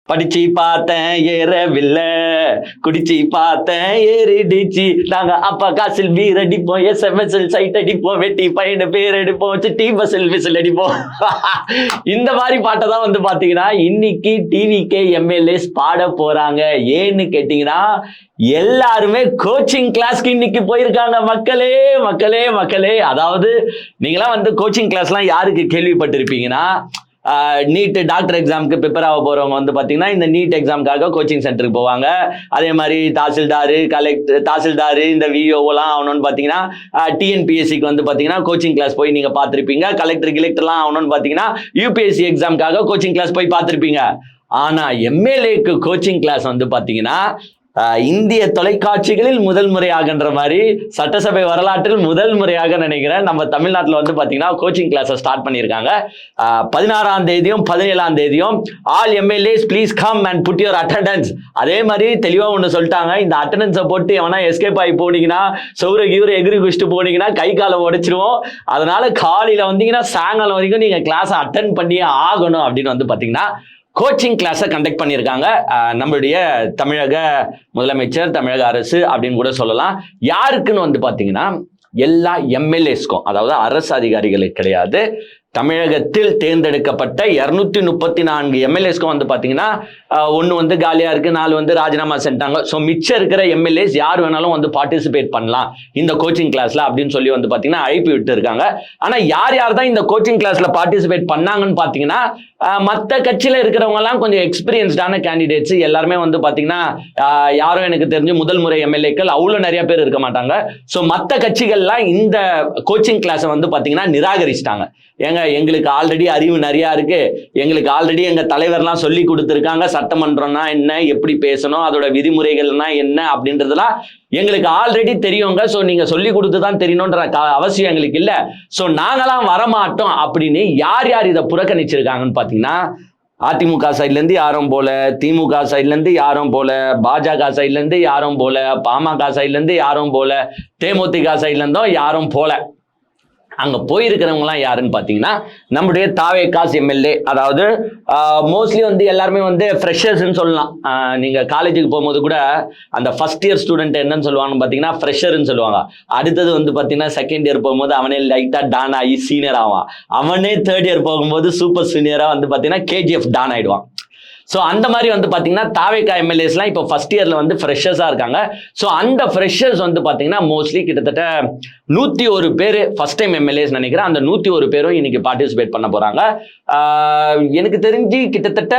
படிச்சு பார்த்தேன் ஏறவில்லை, குடிச்சு பார்த்தேன் ஏறிடுச்சு. நாங்க அப்பா காசில் பீர் அடிப்போம், SMS சைட் அடிப்போம், வெட்டி பையனு பேர் அடிப்போம், சிட்டி பஸ்ஸில் விசில் அடிப்போம். இந்த மாதிரி பாட்டை தான் வந்து பாத்தீங்கன்னா இன்னைக்கு டிவிகே எம்எல்ஏஸ் பாட போறாங்க. ஏன்னு கேட்டீங்கன்னா எல்லாருமே கோச்சிங் கிளாஸ்க்கு இன்னைக்கு போயிருக்காங்க. மக்களே மக்களே மக்களே, அதாவது நீங்களாம் வந்து கோச்சிங் கிளாஸ்லாம் யாருக்கு கேள்விப்பட்டிருப்பீங்கன்னா, நீட் டாக்டர் எக்ஸாமுக்கு ப்ரிப்பேர் ஆக போறவங்க வந்து பாத்தீங்கன்னா இந்த நீட் எக்ஸாமுக்காக கோச்சிங் சென்டருக்கு போவாங்க. அதே மாதிரி தாசில்தார் இந்த விஓலாம் ஆகணும்னு பாத்தீங்கன்னா டிஎன்பிஎஸ்சிக்கு வந்து பாத்தீங்கன்னா கோச்சிங் கிளாஸ் போய் நீங்க பார்த்திருப்பீங்க. கலெக்டர்லாம் ஆகணும்னு பாத்தீங்கன்னா யூபிஎஸ்சி எக்ஸாமுக்காக கோச்சிங் கிளாஸ் போய் பார்த்திருப்பீங்க. ஆனா எம்எல்ஏக்கு கோச்சிங் கிளாஸ் வந்து பாத்தீங்கன்னா இந்திய தொலைக்காட்சிகளில் முதல் முறையாகன்ற மாதிரி சட்டசபை வரலாற்றில் முதல் முறையாக நினைக்கிறேன் நம்ம தமிழ்நாட்டில் வந்து பாத்தீங்கன்னா கோச்சிங் கிளாஸை ஸ்டார்ட் பண்ணியிருக்காங்க. 16ஆம் தேதியும் 17ஆம் தேதியும் all MLAs please come and put your attendance. அதே மாதிரி தெளிவா ஒன்று சொல்லிட்டாங்க, இந்த அட்டெண்டன்ஸை போட்டு எவனா எஸ்கேப் ஆகி போனீங்கன்னா சௌர எகிரி குடிச்சிட்டு போனீங்கன்னா கை காலை உடைச்சிருவோம். அதனால காலையில வந்தீங்கன்னா சாயங்காலம் வரைக்கும் நீங்க கிளாஸை அட்டென்ட் பண்ணியே ஆகணும் அப்படின்னு வந்து பாத்தீங்கன்னா கோச்சிங் கிளாஸை கண்டக்ட் பண்ணியிருக்காங்க நம்மளுடைய தமிழக முதலமைச்சர், தமிழக அரசு அப்படின்னு கூட சொல்லலாம். யாருக்குன்னு வந்து பாத்தீங்கன்னா எல்லா எம்எல்ஏஸ்க்கும், அதாவது அரசு அதிகாரிகளுக்கு கிடையாது, தமிழகத்தில் தேர்ந்தெடுக்கப்பட்ட 234 எம்எல்ஏஸ்க்கும் வந்து பாத்தீங்கன்னா ஒன்று வந்து காலியா இருக்கு, 4 வந்து ராஜினாமா செஞ்சாங்க. ஸோ மிச்சம் இருக்கிற எம்எல்ஏஸ் யார் வேணாலும் வந்து பார்ட்டிசிபேட் பண்ணலாம் இந்த கோச்சிங் கிளாஸ்ல அப்படின்னு சொல்லி வந்து பாத்தீங்கன்னா அழைப்பு விட்டு இருக்காங்க. ஆனா யார் யார் தான் இந்த கோச்சிங் கிளாஸ்ல பார்ட்டிசிபேட் பண்ணாங்கன்னு பாத்தீங்கன்னா மற்ற கட்சியில இருக்கிறவங்க எல்லாம் கொஞ்சம் எக்ஸ்பீரியன்ஸ்டான கேண்டிடேட்ஸ். எல்லாருமே வந்து பாத்தீங்கன்னா யாரும் எனக்கு தெரிஞ்சு முதல் முறை எம்எல்ஏக்கள் அவ்வளவு நிறைய பேர் இருக்க மாட்டாங்க. ஸோ மற்ற கட்சிகள்லாம் இந்த கோச்சிங் கிளாஸை வந்து பாத்தீங்கன்னா நிராகரிச்சிட்டாங்க. ஏங்க எங்களுக்கு ஆல்ரெடி அறிவு நிறைய இருக்கு, எங்களுக்கு ஆல்ரெடி எங்க தலைவர்லாம் சொல்லி கொடுத்துருக்காங்க, சட்டமன்றம்னா என்ன, எப்படி பேசணும், அதோட விதிமுறைகள்னா என்ன அப்படின்றதுலாம் எங்களுக்கு ஆல்ரெடி தெரியுங்க. ஸோ நீங்க சொல்லி கொடுத்து தான் தெரியணுன்ற அவசியம் எங்களுக்கு இல்லை. ஸோ நாங்களாம் வரமாட்டோம் அப்படின்னு யார் யார் இதை புறக்கணிச்சிருக்காங்கன்னு பாத்தீங்கன்னா அதிமுக சைட்ல இருந்து யாரும் போல, திமுக சைட்ல இருந்து யாரும் போல, பாஜக சைட்ல இருந்து யாரும் போல, பாமக சைட்ல இருந்து யாரும் போல, தேமுதிக சைட்ல இருந்தும் யாரும் போல. அங்க போயிருக்கிறவங்கலாம் யாருன்னு பாத்தீங்கன்னா நம்முடைய தாவேகாஸ் எம்எல்ஏ. அதாவது மோஸ்ட்லி வந்து எல்லாருமே வந்து ஃப்ரெஷர்ஸ்ன்னு சொல்லலாம். நீங்க காலேஜுக்கு போகும்போது கூட அந்த ஃபர்ஸ்ட் இயர் ஸ்டூடெண்ட் என்னன்னு சொல்லுவாங்கன்னு பாத்தீங்கன்னா ஃப்ரெஷர்ன்னு சொல்லுவாங்க. அடுத்தது வந்து பாத்தீங்கன்னா செகண்ட் இயர் போகும்போது அவனே லைட்டா டான் ஆகி சீனியர் ஆவான். அவனே தேர்ட் இயர் போகும்போது சூப்பர் சீனியரா வந்து பாத்தீங்கன்னா KGF டான் ஆயிடுவான். ஸோ அந்த மாதிரி வந்து பார்த்தீங்கன்னா தாவேகா எம்எல்ஏஸ்லாம் இப்போ ஃபர்ஸ்ட் இயரில் வந்து ஃப்ரெஷர்ஸாக இருக்காங்க. ஸோ அந்த ஃப்ரெஷர்ஸ் வந்து பார்த்தீங்கன்னா மோஸ்ட்லி கிட்டத்தட்ட 101 பேர் ஃபர்ஸ்ட் டைம் எம்எல்ஏஸ் நினைக்கிறேன். அந்த 101 பேரும் இன்னைக்கு பார்ட்டிசிபேட் பண்ண போகிறாங்க. எனக்கு தெரிஞ்சு கிட்டத்தட்ட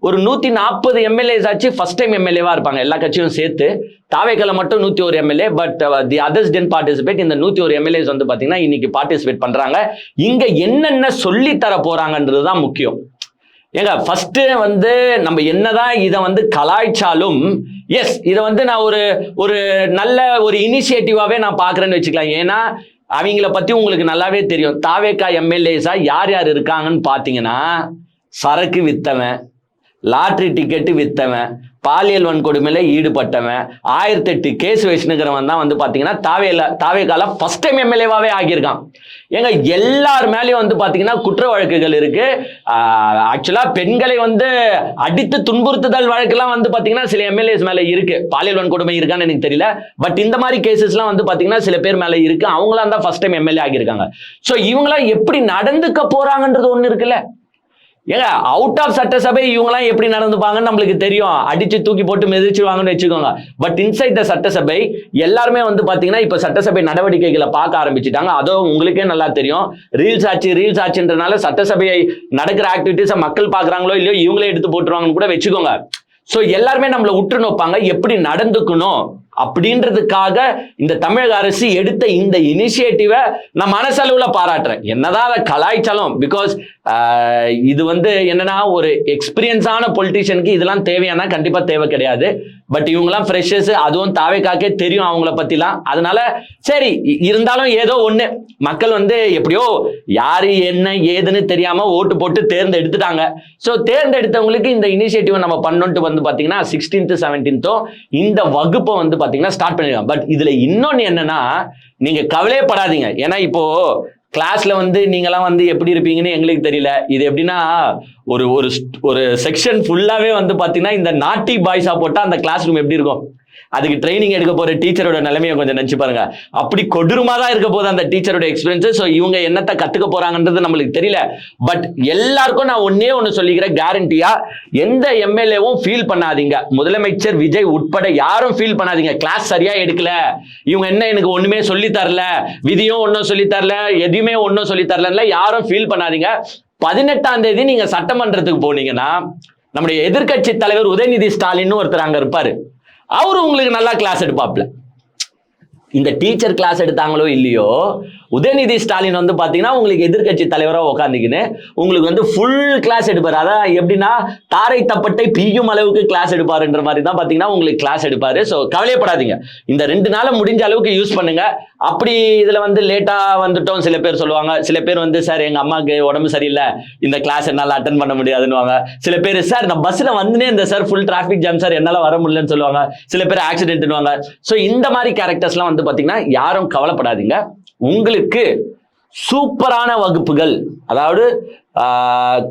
ஒரு 140 எம்எல்ஏஸ் ஆச்சு ஃபர்ஸ்ட் டைம் எம்எல்ஏவாக இருப்பாங்க எல்லா கட்சியும் சேர்த்து. தாவேக்கால மட்டும் 101 MLA, but the others tend participate. இந்த 101 எம்எல்ஏஸ் வந்து பார்த்தீங்கன்னா இன்னைக்கு பார்ட்டிசிபேட் பண்ணுறாங்க. இங்கே என்னென்ன சொல்லி தர போகிறாங்கன்றது தான் முக்கியம். ஏங்க ஃபர்ஸ்ட் வந்து நம்ம என்னதான் இதை வந்து கலாய்ச்சாலும் எஸ் இதை வந்து நான் ஒரு நல்ல ஒரு இனிஷியேட்டிவாவே நான் பார்க்குறேன்னு வச்சுக்கலாம். ஏன்னா அவங்கள பத்தி உங்களுக்கு நல்லாவே தெரியும். தாவேகா எம்எல்ஏஸா யார் யார் இருக்காங்கன்னு பார்த்தீங்கன்னா சரக்கு வித்தவன், லாட்ரி டிக்கெட்டு வித்தவன், பாலியல் வன்கொடுமையில ஈடுபட்டவன், 1008 கேஸ் வச்சுனுக்கிறவன் தான் வந்து பாத்தீங்கன்னா தாவேகால ஃபர்ஸ்ட் டைம் எம்எல்ஏவாவே ஆகியிருக்கான். ஏங்க எல்லார் மேலேயும் வந்து பாத்தீங்கன்னா குற்ற வழக்குகள் இருக்கு. ஆக்சுவலா பெண்களை வந்து அடித்து துன்புறுத்துதல் வழக்கெல்லாம் வந்து பாத்தீங்கன்னா சில எம்எல்ஏஸ் மேல இருக்கு. பாலியல் வன்கொடுமை இருக்கான்னு எனக்கு தெரியல, பட் இந்த மாதிரி கேசஸ்லாம் வந்து பாத்தீங்கன்னா சில பேர் மேல இருக்கு. அவங்களாம் தான் ஃபர்ஸ்ட் டைம் எம்எல்ஏ ஆகியிருக்காங்க. ஸோ இவங்களாம் எப்படி நடந்துக்க போறாங்கன்றது ஒண்ணு இருக்குல்ல. ஏங்க அவுட் ஆஃப் சட்டசபை இவங்கலாம் எப்படி நடந்துப்பாங்கன்னு நம்மளுக்கு தெரியும். அடிச்சு தூக்கி போட்டு மிதிச்சிருவாங்கன்னு வச்சுக்கோங்க. பட் இன்சைட் த சட்டசபை எல்லாருமே வந்து பாத்தீங்கன்னா இப்ப சட்டசபை நடவடிக்கைகளை பார்க்க ஆரம்பிச்சுட்டாங்க. அதுவும் உங்களுக்கே நல்லா தெரியும். ரீல்ஸ் ஆச்சுன்றனால சட்டசபையை நடக்கிற ஆக்டிவிட்டிஸை மக்கள் பாக்குறாங்களோ இல்லையோ இவங்களே எடுத்து போட்டுருவாங்கன்னு கூட வச்சுக்கோங்க. ஸோ எல்லாருமே நம்மளை உற்று நோப்பாங்க எப்படி நடந்துக்கணும் அப்படின்றதுக்காக இந்த தமிழக அரசு எடுத்த இந்த இனிஷியேட்டிவை நான் மனசளவுல பாராட்டுறேன். என்னதான் அதை கலாய்ச்சாலும், பிகாஸ் இது வந்து என்னன்னா ஒரு எக்ஸ்பீரியன்ஸான பொலிட்டீஷியனுக்கு இதெல்லாம் தேவையானா கண்டிப்பா தேவை கிடையாது. பட் இவங்கெல்லாம் ஃப்ரெஷர்ஸ், அதுவும் தாவேக்காக்கே தெரியும் அவங்கள பத்திலாம். அதனால சரி இருந்தாலும் ஏதோ ஒண்ணு மக்கள் வந்து எப்படியோ யாரு என்ன ஏதுன்னு தெரியாம ஓட்டு போட்டு தேர்ந்தெடுத்துட்டாங்க. ஸோ தேர்ந்தெடுத்தவங்களுக்கு இந்த இனிஷியேட்டிவ் நம்ம பண்ணோன்ட்டு வந்து பாத்தீங்கன்னா 16th 17th இந்த வகுப்பை வந்து பாத்தீங்கன்னா ஸ்டார்ட் பண்ணிருக்காங்க. பட் இதுல இன்னொன்னு என்னன்னா நீங்க கவலையப்படாதீங்க. ஏன்னா இப்போ கிளாஸ்ல வந்து நீங்களாம் வந்து எப்படி இருப்பீங்கன்னு எங்களுக்கு தெரியல. இது எப்படின்னா ஒரு ஒரு ஒரு செக்ஷன் ஃபுல்லாவே வந்து பாத்தீங்கன்னா இந்த நாட்டி பாய்ஸா போட்டா அந்த கிளாஸ் ரூம் எப்படி இருக்கும்? அதுக்கு ட்ரைனிங் எடுக்க போற டீச்சரோட நிலைமையை கொஞ்சம் நினைச்சு பாருங்க. அப்படி கொடூரமா தான் இருக்க போது அந்த டீச்சரோட எக்ஸ்பீரியன்ஸ். ஸோ இவங்க என்னத்தை கத்துக்க போறாங்கன்றது நம்மளுக்கு தெரியல. பட் எல்லாருக்கும் நான் ஒண்ணு சொல்லிக்கிறேன், கேரண்டியா எந்த எம்எல்ஏவும் ஃபீல் பண்ணாதீங்க, முதலமைச்சர் விஜய் உட்பட யாரும் ஃபீல் பண்ணாதீங்க கிளாஸ் சரியா எடுக்கல, இவங்க என்ன எனக்கு ஒண்ணுமே சொல்லி தரல, விதியும் ஒன்னும் சொல்லி தரல, எதுவுமே ஒன்னும் சொல்லி தரல, யாரும் ஃபீல் பண்ணாதீங்க. 18ஆம் தேதி நீங்க சட்டமன்றத்துக்கு போனீங்கன்னா நம்முடைய எதிர்க்கட்சி தலைவர் உதயநிதி ஸ்டாலின் ஒருத்தர் அங்க இருப்பாரு. அவரு உங்களுக்கு நல்லா கிளாஸ் எடுப்பாப்ல. இந்த டீச்சர் கிளாஸ் எடுத்தாங்களோ இல்லையோ, உதயநிதி ஸ்டாலின் வந்து பாத்தீங்கன்னா உங்களுக்கு எதிர்க்கட்சி தலைவராக உட்காந்துக்கின்னு உங்களுக்கு வந்து ஃபுல் கிளாஸ் எடுப்பாரு. அதான் எப்படின்னா தாரை தப்பட்டை பியும் அளவுக்கு கிளாஸ் எடுப்பாருன்ற மாதிரி தான் பாத்தீங்கன்னா உங்களுக்கு கிளாஸ் எடுப்பாரு. ஸோ கவலையப்படாதீங்க, இந்த 2 நாளை முடிஞ்ச அளவுக்கு யூஸ் பண்ணுங்க. அப்படி இதுல வந்து லேட்டா வந்துட்டோம் சில பேர் சொல்லுவாங்க, சில பேர் வந்து சார் எங்க அம்மாவுக்கு உடம்பு சரியில்லை, இந்த கிளாஸ் என்னால அட்டன் பண்ண முடியாதுன்னு. சில பேர் சார் நான் பஸ்ல வந்துனே இந்த sir full traffic jam sir என்னால வர முடியலன்னு சொல்லுவாங்க. சில பேர் ஆக்சிடென்ட்னுவாங்க. ஸோ இந்த மாதிரி கேரக்டர்ஸ்லாம் வந்து பாத்தீங்கன்னா யாரும் கவலைப்படாதீங்க. உங்களுக்கு சூப்பரான வகுப்புகள், அதாவது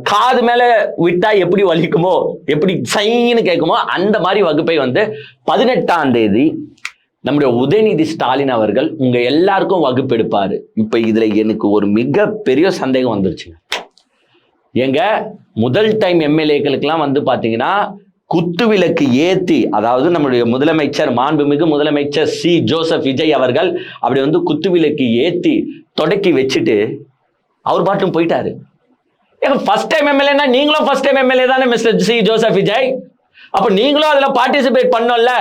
காது மேல விட்டா எப்படி வலிக்குமோ, எப்படி சைன்னு கேட்குமோ அந்த மாதிரி வகுப்பை வந்து 18ஆம் தேதி நம்முடைய உதயநிதி ஸ்டாலின் அவர்கள் உங்க எல்லாருக்கும் வகுப்பு எடுப்பாரு. இப்ப இதுல எனக்கு ஒரு மிகப்பெரிய சந்தேகம் வந்துருச்சுங்க. எங்க முதல் டைம் எம்எல்ஏக்களுக்கெல்லாம் வந்து பாத்தீங்கன்னா குத்துவிளக்கு ஏத்தி, அதாவது நம்முடைய முதலமைச்சர் மாண்புமிகு முதலமைச்சர் சி ஜோசப் விஜய் அவர்கள் அப்படி வந்து குத்துவிளக்கு ஏத்தி தொடக்கி வச்சுட்டு அவர் பாட்டும் போயிட்டாரு. ஏங்க ஃபர்ஸ்ட் டைம் எம்எல்ஏனா நீங்களும் ஃபர்ஸ்ட் டைம் எம்எல்ஏ தானே மிஸ்டர் சி ஜோசப் விஜய்? அப்ப நீங்களும் அதுல பார்ட்டிசிபேட் பண்ணல.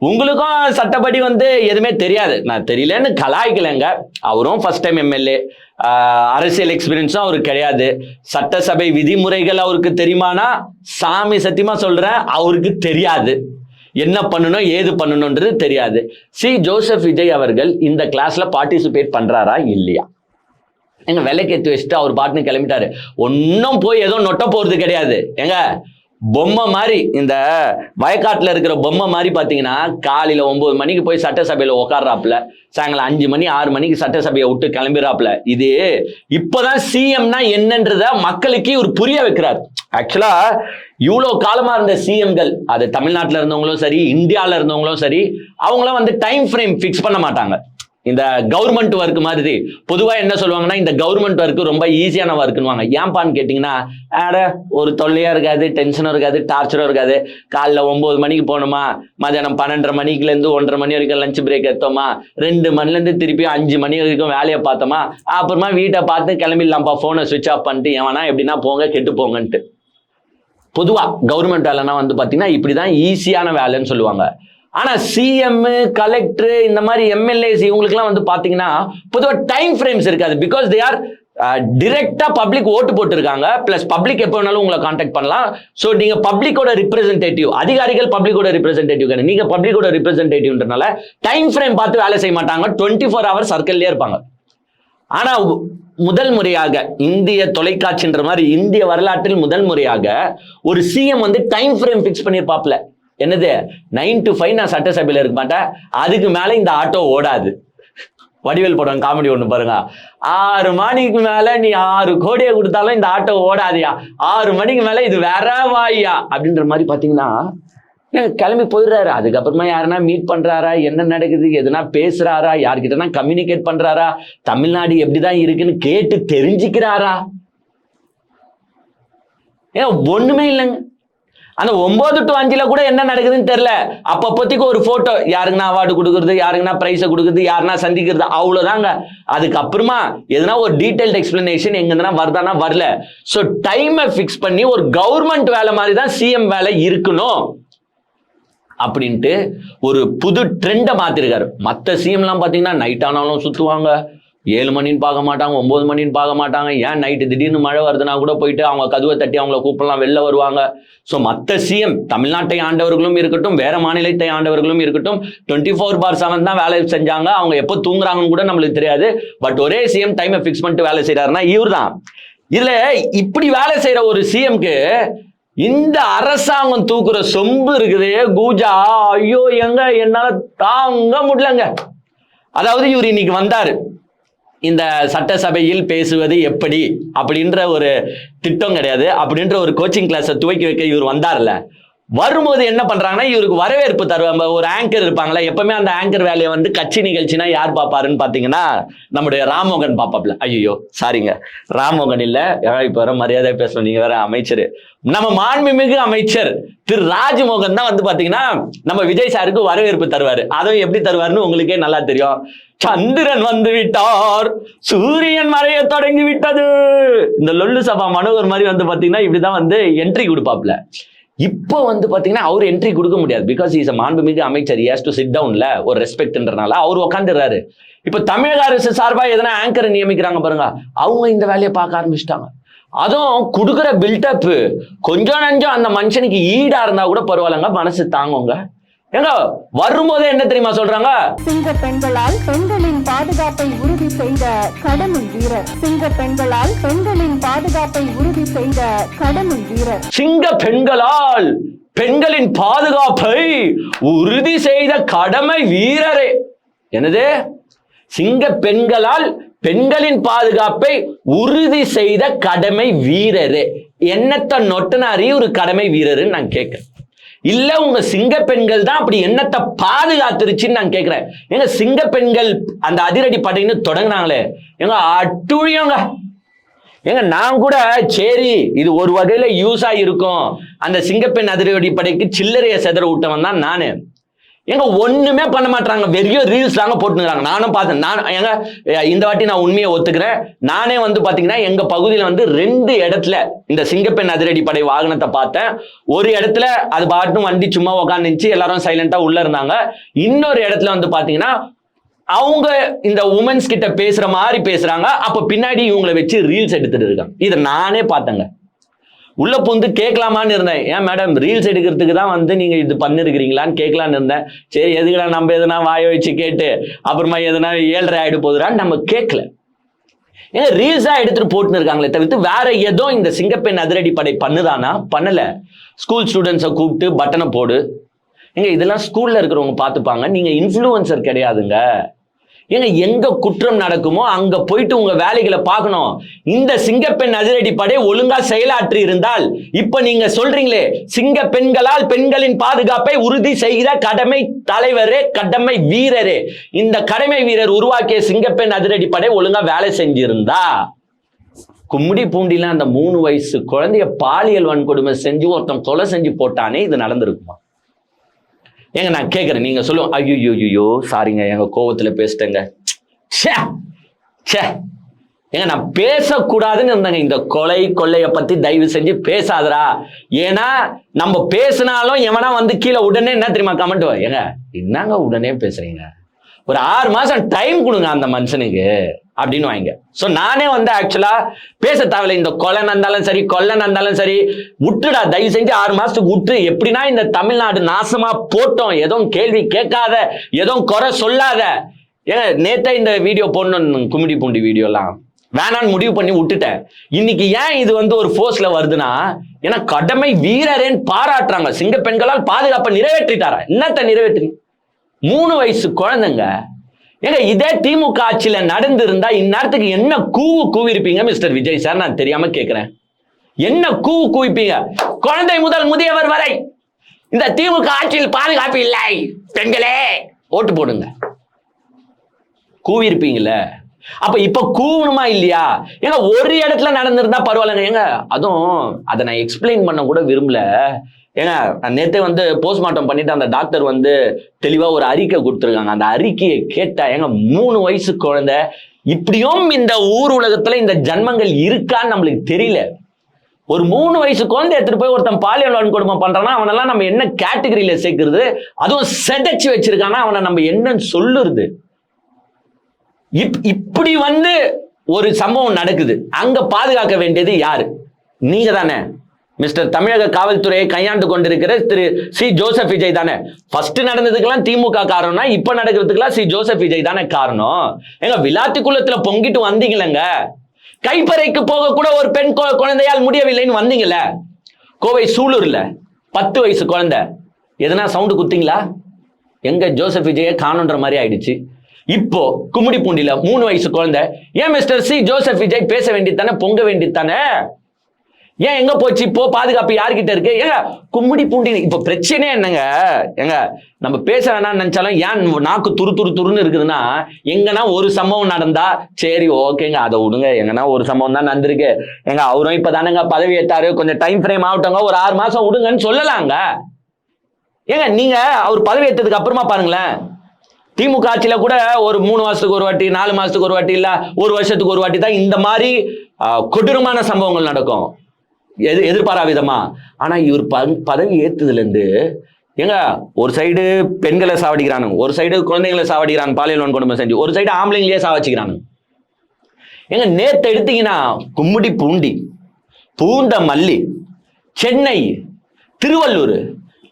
உங்களுக்கும் சட்டப்படி வந்து எதுவுமே தெரியாது. நான் தெரியலன்னு கலாய்க்கலங்க. அவரும் ஃபர்ஸ்ட் டைம் எம்எல்ஏ, அரசியல் எக்ஸ்பீரியன்ஸும் அவருக்கு கிடையாது. சட்டசபை விதிமுறைகள் அவருக்கு தெரியுமானா சாமி சத்தியமா சொல்றேன் அவருக்கு தெரியாது. என்ன பண்ணணும் ஏது பண்ணணும்ன்றது தெரியாது. சி ஜோசப் விஜய் அவர்கள் இந்த கிளாஸ்ல பார்ட்டிசிபேட் பண்றாரா இல்லையா? எங்க விலைக்கேற்றி வச்சுட்டு அவர் பாட்டுன்னு கிளம்பிட்டாரு. ஒன்னும் போய் ஏதோ நொட்ட போறது கிடையாது. எங்க பொம்மை மாதிரி, இந்த வயக்காட்டுல இருக்கிற பொம்மை மாதிரி பாத்தீங்கன்னா காலையில 9 மணிக்கு போய் சட்டசபையில உட்கார்றாப்புல, சாயங்காலம் 5 மணி 6 மணிக்கு சட்டசபையை விட்டு கிளம்பிடுறாப்புல. இது இப்பதான் சிஎம்னா என்னன்றத மக்களுக்கு ஒரு புரிய வைக்கிறார். ஆக்சுவலா இவ்வளவு காலமா இருந்த சிஎம்கள், அது தமிழ்நாட்டில் இருந்தவங்களும் சரி இந்தியாவில் இருந்தவங்களும் சரி, அவங்களாம் வந்து டைம் ஃப்ரேம் ஃபிக்ஸ் பண்ண மாட்டாங்க. இந்த கவர்மெண்ட் ஒர்க் மாதிரி பொதுவா என்ன சொல்லுவாங்கன்னா இந்த கவர்மெண்ட் ஒர்க் ரொம்ப ஈஸியான ஒர்க்குன்னு. ஏன்பான்னு கேட்டீங்கன்னா ஒரு தொல்லையா இருக்காது, டென்ஷனும் இருக்காது, டார்ச்சரும் இருக்காது. காலைல 9 மணிக்கு போனோமா, மதியானம் 12:30 மணிக்குல இருந்து 1:30 மணி வரைக்கும் லஞ்ச் பிரேக் எடுத்தோமா, 2 மணில இருந்து திருப்பி 5 மணி வரைக்கும் வேலையை பார்த்தோமா, அப்புறமா வீட்டை பார்த்து கிளம்பிடலாம்ப்பா, போனை சுவிட்ச் ஆஃப் பண்ணிட்டு எவனா எப்படின்னா போங்க கெட்டு போங்கன்ட்டு. பொதுவா கவர்மெண்ட் வேலைன்னா வந்து பாத்தீங்கன்னா இப்படிதான் ஈஸியான வேலைன்னு சொல்லுவாங்க. ஆனா சிஎம், கலெக்டர், இந்த மாதிரி எம்எல்ஏஸ் இவங்களுக்குலாம் வந்து பாத்தீங்கன்னா பொதுவா டைம் ஃப்ரேம்ஸ் இருக்காது. பிகாஸ் தே ஆர் டிரெக்டா பப்ளிக் ஓட்டு போட்டுருக்காங்க. பிளஸ் பப்ளிக் எப்போ வேணாலும் உங்களை கான்டாக்ட் பண்ணலாம். ஸோ நீங்க பப்ளிக்கோட ரிப்ரஸன்டேட்டிவ், அதிகாரிகள் பப்ளிக்கோட ரிப்ரஸன்டேட்டிவ், நீங்க பப்ளிக்கோட ரிப்ரஸன்டேட்டிவ்ன்றனால டைம் ஃப்ரேம் பார்த்து வேலை செய்ய மாட்டாங்க. 24 hours சர்க்கிள்லயே இருப்பாங்க. ஆனா முதல் முறையாக இந்திய தொலைக்காட்சின்ற மாதிரி இந்திய வரலாற்றில் முதல் முறையாக ஒரு சிஎம் வந்து டைம் ஃப்ரேம் பிக்ஸ் பண்ணிருப்பாப்ல. என்னது 9 to 5 நான் சட்டசபையில இருக்க மாட்டேன், அதுக்கு மேல இந்த ஆட்டோ ஓடாது. வடிவேல் படம் காமெடி ஒண்ணு பாருங்க, 6 மணிக்கு மேல நீ 6 கோடியை கொடுத்தாலும் இந்த ஆட்டோ ஓடாதியா, 6 மணிக்கு மேல இது வேற வாயா அப்படின்ற மாதிரி பாத்தீங்கன்னா கிளம்பி போயிடுறாரு. அதுக்கப்புறமா யாருன்னா மீட் பண்றாரா, என்ன நடக்குது, எதுனா பேசுறாரா, யார்கிட்டனா கம்யூனிகேட் பண்றாரா, தமிழ்நாடு எப்படிதான் இருக்குன்னு கேட்டு தெரிஞ்சுக்கிறாரா? ஒண்ணுமே இல்லைங்க. அந்த 9 to 5 கூட என்ன நடக்குதுன்னு தெரியல. அப்பப்போதைக்கு ஒரு போட்டோ, யாருக்குன்னா அவார்டு கொடுக்குறது, யாருக்குன்னா பிரைஸை கொடுக்குறது, யாருன்னா சந்திக்கிறது, அவ்வளவுதாங்க. அதுக்கப்புறமா எதுனா ஒரு டீடைல்டு எக்ஸ்பிளனேஷன் எங்கன்னா வருதானா வரல. ஸோ டைமை ஃபிக்ஸ் பண்ணி ஒரு கவர்மெண்ட் வேலை மாதிரி தான் சிஎம் வேலை இருக்கணும் அப்படின்ட்டு ஒரு புது ட்ரெண்டை மாத்திருக்காரு. மற்ற சிஎம்லாம் பார்த்தீங்கன்னா நைட் ஆனாலும் சுற்றுவாங்க, 7 மணின்னு பார்க்க மாட்டாங்க, 9 மணின்னு பார்க்க மாட்டாங்க. ஏன் நைட்டு திடீர்னு மழை வருதுன்னா கூட போயிட்டு அவங்க கதவை தட்டி அவங்கள கூப்பிடலாம், வெளில வருவாங்க. ஸோ மற்ற சிஎம், தமிழ்நாட்டை ஆண்டவர்களும் இருக்கட்டும், வேற மாநிலத்தை ஆண்டவர்களும் இருக்கட்டும், 24/7 தான் வேலை செஞ்சாங்க. அவங்க எப்போ தூங்குறாங்கன்னு கூட நம்மளுக்கு தெரியாது. பட் ஒரே சிஎம் டைமை ஃபிக்ஸ் பண்ணிட்டு வேலை செய்யறாருன்னா இவர் தான். இதுல இப்படி வேலை செய்யற ஒரு சிஎம்க்கு இந்த அரசாங்கம் தூக்குற சொம்பு இருக்குது, கூஜா, ஐயோ எங்க என்னால தாங்க முடியலங்க. அதாவது இவர் இன்னைக்கு வந்தாரு, இந்த சட்டசபையில் பேசுவது எப்படி அப்படின்ற ஒரு திட்டம் கிடையாது. அப்படின்ற ஒரு கோச்சிங் கிளாஸை துவக்கி வைக்க இவர் வந்தார்ல, வரும்போது என்ன பண்றாங்கன்னா இவருக்கு வரவேற்பு தருவாங்க. ஒரு ஆங்கர் இருப்பாங்களா, எப்பவுமே அந்த ஆங்கர் வேலையை வந்து கட்சி நிகழ்ச்சினா யார் பாப்பாருன்னு பாத்தீங்கன்னா நம்முடைய ராம்மோகன் பாப்பாப்ல. ஐயோ சாரிங்க, ராம்மோகன் இல்ல, இப்ப வர மரியாதை பேசணும், நீங்க வேற அமைச்சர், நம்ம மாண்புமிகு அமைச்சர் திரு ராஜ்மோகன் தான் வந்து பாத்தீங்கன்னா நம்ம விஜய் சாருக்கு வரவேற்பு தருவாரு. அதுவும் எப்படி தருவாருன்னு உங்களுக்கே நல்லா தெரியும். சந்திரன் வந்து விட்டார், சூரியன் மறைய தொடங்கி விட்டது, இந்த லொல்லு சபா மனோகர் மாதிரி வந்து பாத்தீங்கன்னா இப்படிதான் வந்து என்ட்ரி கொடுப்பாப்ல. இப்போ வந்து பாத்தீங்கன்னா அவர் என்ட்ரி கொடுக்க முடியாது. பிகாஸ் இஸ் மாண்புமிகு அமைச்சர், ஹஸ் டு சிட் டவுன்ல ஒரு ரெஸ்பெக்ட்ன்றனால அவர் உட்காந்துறாரு. இப்ப தமிழக அரசு சார்பா எதனா ஆங்கரை நியமிக்கிறாங்க பாருங்க, அவங்க இந்த வேலையை பார்க்க ஆரம்பிச்சிட்டாங்க. அதுவும் கொடுக்குற பில்டப் கொஞ்சம் நஞ்சம் அந்த மனுஷனுக்கு ஈடா இருந்தா கூட பரவாயில்லங்க, மனசு தாங்குங்க. ஏங்க வரும்போதே என்ன தெரியுமா சொல்றாங்க, சிங்க பெண்களால் பெண்களின் பாதுகாப்பை உறுதி செய்த கடமை வீரர். சிங்க பெண்களால் பெண்களின் பாதுகாப்பை உறுதி செய்த கடமை வீரர். சிங்க பெண்களால் பெண்களின் பாதுகாப்பை உறுதி செய்த கடமை வீரரே. என்னது, சிங்க பெண்களால் பெண்களின் பாதுகாப்பை உறுதி செய்த கடமை வீரரே. என்னத்த நொட்டனாரி ஒரு கடமை வீரருன்னு நான் கேட்கிறேன். இல்ல உங்க சிங்க பெண்கள் தான் அப்படி என்னத்தை பாதுகாத்துருச்சுன்னு நான் கேட்கிறேன். எங்க சிங்க பெண்கள் அந்த அதிரடி படைன்னு தொடங்கினாங்களே, எங்க அட்டுழியங்க. ஏங்க நான் கூட சரி இது ஒரு வகையில யூஸா இருக்கும், அந்த சிங்கப்பெண் அதிரடி படைக்கு சில்லறைய செதற விட்டவன் தான் நானு. எங்க ஒண்ணுமே பண்ண மாட்டாங்க, வெறியோ ரீல்ஸ் தாங்க போட்டுக்கிறாங்க. நானும் பார்த்தேன். நான் எங்க இந்த வாட்டி நான் உண்மையை ஒத்துக்கிறேன். நானே வந்து பாத்தீங்கன்னா எங்க பகுதியில் வந்து 2 இடத்துல இந்த சிங்கப்பெண் அதிரடி படை வாகனத்தை பார்த்தேன். ஒரு இடத்துல அது பாட்டும் வண்டி சும்மா உட்காந்துச்சு, எல்லாரும் சைலண்டா உள்ள இருந்தாங்க. இன்னொரு இடத்துல வந்து பாத்தீங்கன்னா அவங்க இந்த உமன்ஸ் கிட்ட பேசுற மாதிரி பேசுறாங்க, அப்ப பின்னாடி இவங்களை வச்சு ரீல்ஸ் எடுத்துட்டு இருக்காங்க. இதை நானே பார்த்தேங்க. உள்ள புந்து கேட்கலாமான்னு இருந்தேன், ஏன் மேடம் ரீல்ஸ் எடுக்கிறதுக்கு தான் வந்து நீங்க இது பண்ணிருக்கிறீங்களான்னு கேட்கலான்னு இருந்தேன். சரி எதுக்குடா நம்ம எதனா வாய வச்சு கேட்டு அப்புறமா எதனா 7:30 ஆயிடு போதுறான்னு நம்ம கேட்கல. ஏங்க ரீல்ஸா எடுத்துட்டு போட்டுன்னு இருக்காங்களே தவிர்த்து வேற ஏதோ இந்த சிங்கப்பெண் அதிரடி படை பண்ணுதானா? பண்ணல. ஸ்கூல் ஸ்டூடெண்ட்ஸை கூப்பிட்டு பட்டனை போடு, ஏங்க இதெல்லாம் ஸ்கூல்ல இருக்கிறவங்க பார்த்துப்பாங்க, நீங்க இன்ஃப்ளூயன்சர் கிடையாதுங்க. ஏங்க எங்க குற்றம் நடக்குமோ அங்க போயிட்டு உங்க வேலைகளை பார்க்கணும். இந்த சிங்கப்பெண் அதிரடி படை ஒழுங்கா செயலாற்றி இருந்தால், இப்ப நீங்க சொல்றீங்களே சிங்க பெண்களால் பெண்களின் பாதுகாப்பை உறுதி செய்கிற கடமை தலைவரே, கடமை வீரரே, இந்த கடமை வீரர் உருவாக்கிய சிங்கப்பெண் அதிரடி படை ஒழுங்கா வேலை செஞ்சிருந்தா, கும்மிடி பூண்டில அந்த 3 வயசு குழந்தைய பாலியல் வன்கொடுமை செஞ்சு ஒருத்தன் கொலை செஞ்சு போட்டானே, இது நடந்திருக்குமா? ஏங்க நான் கேட்கறேன், நீங்க சொல்லுவோம் ஐயோ சாரிங்க எங்க கோவத்துல பேசிட்டேங்க, ஏங்க நான் பேசக்கூடாதுன்னு இருந்தேங்க. இந்த கொள்ளைய பத்தி தயவு செஞ்சு பேசாதரா. ஏன்னா நம்ம பேசினாலும் எவனா வந்து கீழே உடனே என்ன தெரியுமா கமெண்ட், ஏங்க என்னங்க உடனே பேசுறீங்க, ஒரு 6 மாசம் டைம் கொடுங்க அந்த மனுஷனுக்கு அப்படின்னு வாங்க. சோ நானே வந்து ஆக்சுவலா பேச தேவையில்லை. இந்த கொலை நடந்தாலும் சரி, கொள்ளை நடந்தாலும் சரி, விட்டுடா தயவு செஞ்சு 6 மாசத்துக்கு விட்டு. எப்படின்னா இந்த தமிழ்நாடு நாசமா போட்டோம், எதுவும் கேள்வி கேட்காத, எதுவும் குறை சொல்லாத. ஏங்க நேத்தே இந்த வீடியோ போடணும், கும்மிடி பூண்டி வீடியோலாம் வேணான்னு முடிவு பண்ணி விட்டுட்டேன். இன்னைக்கு ஏன் இது வந்து ஒரு ஃபோர்ஸ்ல வருதுன்னா, ஏன்னா கடமை வீரரேன்னு பாராட்டுறாங்க. சிங்க பெண்களால் பாதுகாப்பை நிறைவேற்றிட்டாரா? என்னத்த நிறைவேற்றி? 3 வயசு குழந்தைங்க. ஏங்க இதே திமுக ஆட்சியில நடந்திருந்தா இந்நேரத்துக்கு என்ன கூவிருப்பீங்க மிஸ்டர் விஜய் சார்? நான் தெரியாம கேட்கிறேன், என்ன கூவிப்பீங்க? குழந்தை முதல் முதியவர் வரை இந்த திமுக ஆட்சியில் பாதுகாப்பு இல்லை, பெண்களே ஓட்டு போடுங்க, கூவிருப்பீங்கல்ல. அப்ப இப்ப கூவணுமா இல்லையா? ஏங்க ஒரு இடத்துல நடந்திருந்தா பரவாயில்லைங்க. ஏங்க அதுவும் அதை நான் எக்ஸ்பிளைன் பண்ண கூட விரும்பல. ஏங்க நேத்தே வந்து போஸ்ட்மார்ட்டம் பண்ணிட்டு அந்த டாக்டர் வந்து தெளிவா ஒரு அறிக்கை கொடுத்துருக்காங்க. அந்த அறிக்கையை கேட்டா ஏங்க 3 வயசு குழந்தை, இப்படியும் இந்த ஊர் உலகத்துல இந்த ஜன்மங்கள் இருக்கான்னு நம்மளுக்கு தெரியல. ஒரு 3 வயசு குழந்தை எடுத்துட்டு போய் ஒருத்தன் பாலியல் வன்கொடுமை பண்றான்னா அவனெல்லாம் நம்ம என்ன கேட்டகரியில சேர்க்கிறது? அதுவும் செதைச்சு வச்சிருக்கானா அவனை நம்ம என்னன்னு சொல்லுறது? இப்படி வந்து ஒரு சம்பவம் நடக்குது, அங்க பாதுகாக்க வேண்டியது யாரு? நீங்க தானே. மிஸ்டர் தமிழக காவல்துறையை கையாண்டு கொண்டிருக்கிற திரு சி ஜோசப் விஜய் தானே. ஃபர்ஸ்ட் நடந்ததுக்கெல்லாம் திமுக காரணம்னா இப்ப நடக்கிறதுக்கெல்லாம் சி ஜோசப் விஜய் தானே காரணம். எங்க விளாத்தி குளத்துல பொங்கிட்டு வந்தீங்களங்க, கைப்பறைக்கு போக கூட ஒரு பெண் குழந்தையால் முடியவில்லைன்னு வந்தீங்கல்ல. கோவை சூலூர்ல 10 வயசு குழந்தை, எதனா சவுண்டு குத்திங்களா? எங்க ஜோசப் விஜயை காணுன்ற மாதிரி ஆயிடுச்சு. இப்போ கும்மிடிப்பூண்டியில 3 வயசு குழந்தை ஏன் மிஸ்டர் சி ஜோசப் விஜய் பேச வேண்டியதானே, பொங்க வேண்டியதானே, ஏன் எங்க போச்சு இப்போ பாதுகாப்பு யார்கிட்ட இருக்கு? ஏங்க கும்மிடிப்பூண்டி இப்ப பிரச்சனை என்னங்க? ஏங்க நம்ம பேச வேணாம்னு நினைச்சாலும் ஏன் நாக்கு துருன்னு இருக்குதுன்னா, எங்கன்னா ஒரு சம்பவம் நடந்தா சரி ஓகேங்க அதை விடுங்க, எங்கன்னா ஒரு சம்பவம் தான் நடந்திருக்கு, எங்க அவரும் இப்பதானங்க பதவி ஏற்றாரு, கொஞ்சம் டைம் ஃப்ரேம் ஆகட்டோங்க, ஒரு 6 மாசம் விடுங்கன்னு சொல்லலாங்க. ஏங்க நீங்க அவர் பதவி ஏற்றதுக்கு அப்புறமா பாருங்களேன், திமுக ஆட்சியில கூட ஒரு 3 மாசத்துக்கு ஒரு வாட்டி, 4 மாசத்துக்கு ஒரு வாட்டி, இல்ல ஒரு வருஷத்துக்கு ஒரு வாட்டி தான் இந்த மாதிரி கொடூரமான சம்பவங்கள் நடக்கும், எதிர்பாரா விதமா. ஆனா இவர் பதவி ஏற்றதுல இருந்து ஏங்க ஒரு சைடு பெண்களை சாவடிக்கிறானுங்க, ஒரு சைடு குழந்தைகளை சாவடிக்கிறாங்க, பாலியல் வன்கொடுமை செஞ்சு, ஒரு சைடு ஆம்பளைங்களையே சாவடிக்கிறானுங்க. ஏங்க நேத்து எடுத்தீங்கன்னா கும்மிடிப்பூண்டி, பூந்தமல்லி, சென்னை, திருவள்ளூர்,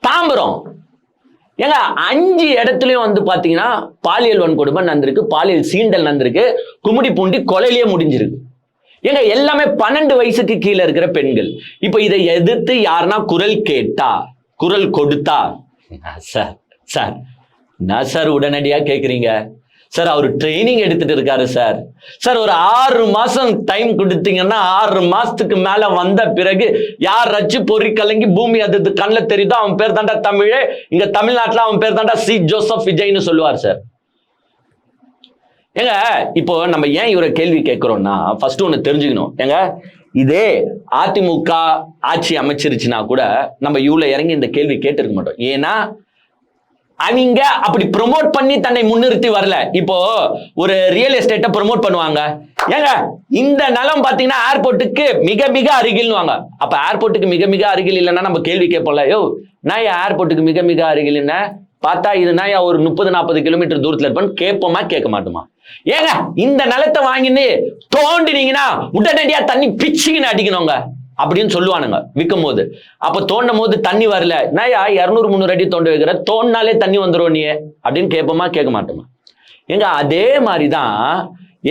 தாம்பரம், ஏங்க 5 இடத்துலயும் வந்து பாத்தீங்கன்னா பாலியல் வன்கொடுமை நடந்திருக்கு, பாலியல் சீண்டல் நடந்திருக்கு, கும்மிடிப்பூண்டி கொலையிலேயே முடிஞ்சிருக்கு. ஏங்க எல்லாமே 12 வயசுக்கு கீழே இருக்கிற பெண்கள். இப்ப இதை எதிர்த்து யாருன்னா குரல் கேட்டா, குரல் கொடுத்தா, சார் சார் நான் சார் உடனடியா கேக்குறீங்க சார், அவர் ட்ரைனிங் எடுத்துட்டு இருக்காரு சார், சார் ஒரு 6 மாசம் டைம் கொடுத்தீங்கன்னா 6 மாசத்துக்கு மேல வந்த பிறகு யார் ரச்சு பொறி கலங்கி பூமி அது கண்ணில் தெரியுதோ அவன் பேர் தாண்டா தமிழே, இங்க தமிழ்நாட்டுல அவன் பேர் தாண்டா சி ஜோசப் விஜய்னு சொல்லுவார் சார். ஏங்க இப்போ நம்ம ஏன் இவரை கேள்வி கேட்கிறோம்னா, ஃபர்ஸ்ட் ஒண்ணு தெரிஞ்சுக்கணும். ஏங்க இதே அதிமுக ஆட்சி அமைச்சிருச்சுன்னா கூட நம்ம இவ்வளவு இறங்கி இந்த கேள்வி கேட்டிருக்க மாட்டோம். ஏன்னா அவங்க அப்படி ப்ரொமோட் பண்ணி தன்னை முன்னிறுத்தி வரல. இப்போ ஒரு ரியல் எஸ்டேட்டை ப்ரொமோட் பண்ணுவாங்க, ஏங்க இந்த நிலம் பாத்தீங்கன்னா ஏர்போர்ட்டுக்கு மிக மிக அருகில்னுவாங்க. அப்ப ஏர்போர்ட்டுக்கு மிக மிக அருகில் இல்லைன்னா நம்ம கேள்வி கேட்போம்ல, யோ நான் ஏர்போர்ட்டுக்கு மிக மிக அருகில் என்ன பார்த்தா இதுனா ஒரு 30-40 கிலோமீட்டர் தூரத்துல இருப்பேன்னு கேட்போமா கேட்க மாட்டோமா? ஏங்க இந்த நிலத்தை வாங்கின்னு தோண்டினீங்கன்னா உடனடியா தண்ணி பிச்சுக்கின்னு அடிக்கணுங்க அப்படின்னு சொல்லுவானுங்க விற்கும் போது. அப்ப தோண்டும் போது தண்ணி வரல, நான் 200-300 அடி தோண்ட வைக்கிற, தோண்டினாலே தண்ணி வந்துடும் நீ அப்படின்னு கேட்போமா கேட்க மாட்டோமா? ஏங்க அதே மாதிரிதான்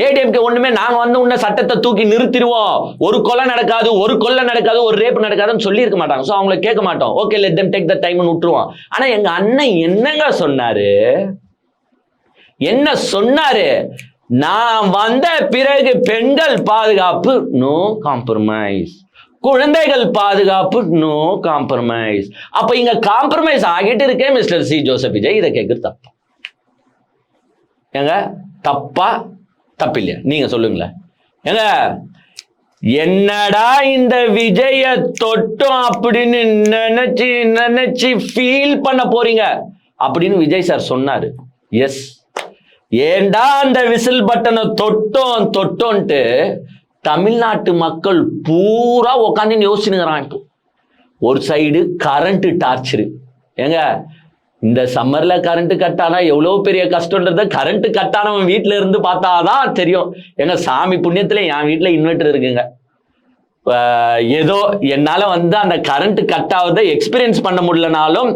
ஏடிஎம்கே ஒண்ணுமே நாங்க வந்து உன்ன சட்டத்தை தூக்கி நிறுத்திடுவோம், ஒரு கொலை நடக்காது, ஒரு கொள்ளை நடக்காது, ஒரு ரேப் நடக்காதுன்னு சொல்லி இருக்க மாட்டாங்க. சோ அவங்களை கேட்க மாட்டோம், okay let them take the டைம்னு விட்டுருவோம். ஆனா எங்க அண்ணன் என்னங்க சொன்னாரு, என்ன சொன்னாரு, நான் வந்த பிறகு பெண்கள் பாதுகாப்பு நோ காம்ப்ரமைஸ், குழந்தைகள் பாதுகாப்பு நோ காம்ப்ரமைஸ். அப்ப இங்க காம்ப்ரமைஸ் ஆகிட்டு இருக்கே மிஸ்டர் சி ஜோசப் விஜய், இதை கேட்கறது தப்பா? ஏங்க தப்பா தப்பில்லையா நீங்க சொல்லுங்களேன். ஏங்க என்னடா இந்த விஜய தொட்டும் அப்படின்னு நினைச்சு ஃபீல் பண்ண போறீங்க அப்படின்னு விஜய் சார் சொன்னாரு. எஸ், ஏண்டா அந்த விசில் பட்டனை தொட்டோன்ட்டு தமிழ்நாட்டு மக்கள் பூரா உட்காந்து யோசிச்சுங்கிறான். இப்போ ஒரு சைடு கரண்ட் டார்ச்சரு. ஏங்க இந்த சம்மர்ல கரண்ட் கட் ஆனா எவ்வளவு பெரிய கஷ்டம்ன்றத கரண்ட் கட் ஆனவன் வீட்டுல இருந்து பார்த்தாதான் தெரியும். எங்க சாமி புண்ணியத்துல என் வீட்டுல இன்வெர்டர் இருக்குங்க. ஏதோ என்னால வந்து அந்த கரண்ட் கட் ஆகுறத எக்ஸ்பீரியன்ஸ் பண்ண முடியலனாலும்